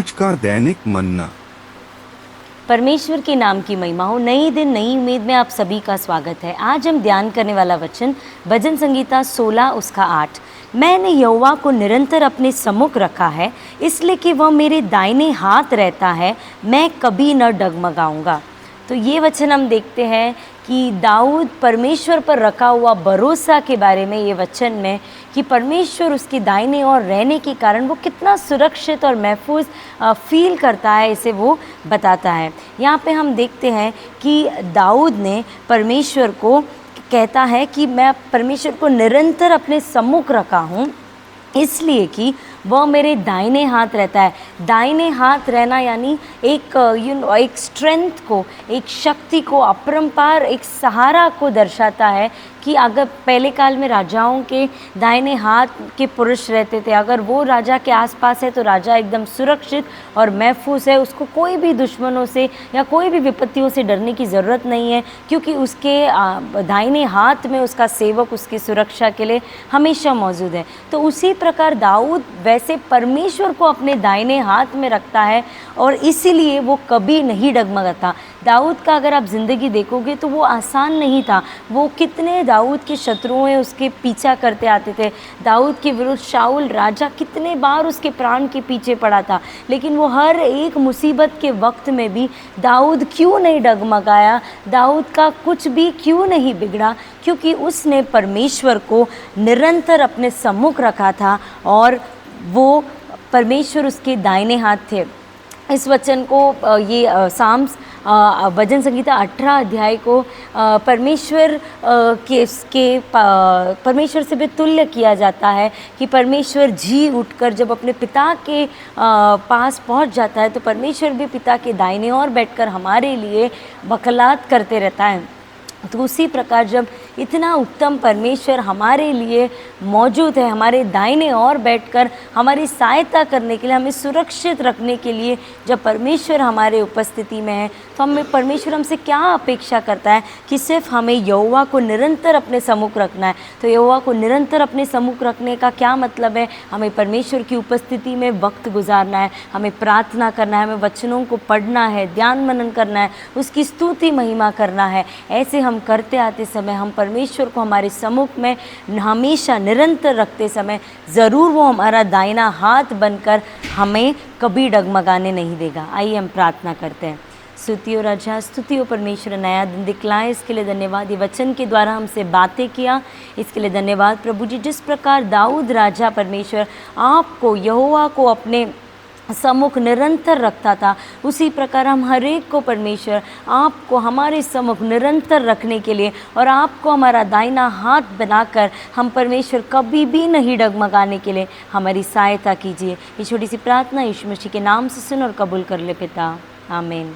आज का दैनिक मन्ना। परमेश्वर के नाम की महिमा हो। नई दिन नई उम्मीद में आप सभी का स्वागत है। आज हम ध्यान करने वाला वचन भजन संगीता 16 उसका 8। मैंने यहोवा को निरंतर अपने सम्मुख रखा है, इसलिए कि वह मेरे दाहिने हाथ रहता है, मैं कभी न डगमगाऊंगा। तो ये वचन हम देखते हैं कि दाऊद परमेश्वर पर रखा हुआ भरोसा के बारे में ये वचन में कि परमेश्वर उसके दाहिने ओर रहने के कारण वो कितना सुरक्षित और महफूज फील करता है, इसे वो बताता है। यहाँ पे हम देखते हैं कि दाऊद ने परमेश्वर को कहता है कि मैं परमेश्वर को निरंतर अपने सम्मुख रखा हूँ, इसलिए कि वह मेरे दाहिने हाथ रहता है। दाहिने हाथ रहना यानी एक स्ट्रेंथ को, एक शक्ति को, अपरंपार एक सहारा को दर्शाता है कि अगर पहले काल में राजाओं के दाहिने हाथ के पुरुष रहते थे, अगर वो राजा के आसपास है तो राजा एकदम सुरक्षित और महफूज है, उसको कोई भी दुश्मनों से या कोई भी विपत्तियों से डरने की ज़रूरत नहीं है, क्योंकि उसके दाहिने हाथ में उसका सेवक उसकी सुरक्षा के लिए हमेशा मौजूद है। तो उसी प्रकार दाऊद वैसे परमेश्वर को अपने दाहिने हाथ में रखता है और इसीलिए वो कभी नहीं डगमगाता। दाऊद का अगर आप ज़िंदगी देखोगे तो वो आसान नहीं था। वो कितने दाऊद के शत्रुओं उसके पीछा करते आते थे। दाऊद के विरुद्ध शाऊल राजा कितने बार उसके प्राण के पीछे पड़ा था, लेकिन वो हर एक मुसीबत के वक्त में भी दाऊद क्यों नहीं डगमगाया, दाऊद का कुछ भी क्यों नहीं बिगड़ा, क्योंकि उसने परमेश्वर को निरंतर अपने सम्मुख रखा था और वो परमेश्वर उसके दाहिने हाथ थे। इस वचन को ये साम्स भजन संगीता 18 अध्याय को परमेश्वर परमेश्वर से भी तुल्य किया जाता है कि परमेश्वर जी उठकर जब अपने पिता के पास पहुंच जाता है तो परमेश्वर भी पिता के दाहिने ओर बैठकर हमारे लिए वकालत करते रहता है। तो उसी प्रकार जब इतना उत्तम परमेश्वर हमारे लिए मौजूद है, हमारे दाहिने ओर बैठकर हमारी सहायता करने के लिए, हमें सुरक्षित रखने के लिए जब परमेश्वर हमारे उपस्थिति में है, तो हमें परमेश्वर हमसे क्या अपेक्षा करता है कि सिर्फ हमें यहोवा को निरंतर अपने सम्मुख रखना है। तो यहोवा को निरंतर अपने सम्मुख रखने का क्या मतलब है? हमें परमेश्वर की उपस्थिति में वक्त गुजारना है, हमें प्रार्थना करना है, हमें वचनों को पढ़ना है, ध्यान मनन करना है, उसकी स्तुति महिमा करना है। ऐसे हम करते आते समय हम परमेश्वर को हमारे सम्मुख में हमेशा निरंतर रखते समय ज़रूर वो हमारा दाहिना हाथ बनकर हमें कभी डगमगाने नहीं देगा। आइए हम प्रार्थना करते हैं। स्तुति राजा, स्तुति परमेश्वर, नया दिन दिखलाए इसके लिए धन्यवाद। ये वचन के द्वारा हमसे बातें किया इसके लिए धन्यवाद प्रभु जी। जिस प्रकार दाऊद राजा परमेश्वर आपको, यहोवा को अपने सम्मुख निरंतर रखता था, उसी प्रकार हम हर एक को परमेश्वर आपको हमारे सम्मुख निरंतर रखने के लिए और आपको हमारा दाहिना हाथ बनाकर हम परमेश्वर कभी भी नहीं डगमगाने के लिए हमारी सहायता कीजिए। ये छोटी सी प्रार्थना यीशु मसीह के नाम से सुन और कबूल कर ले पिता, आमीन।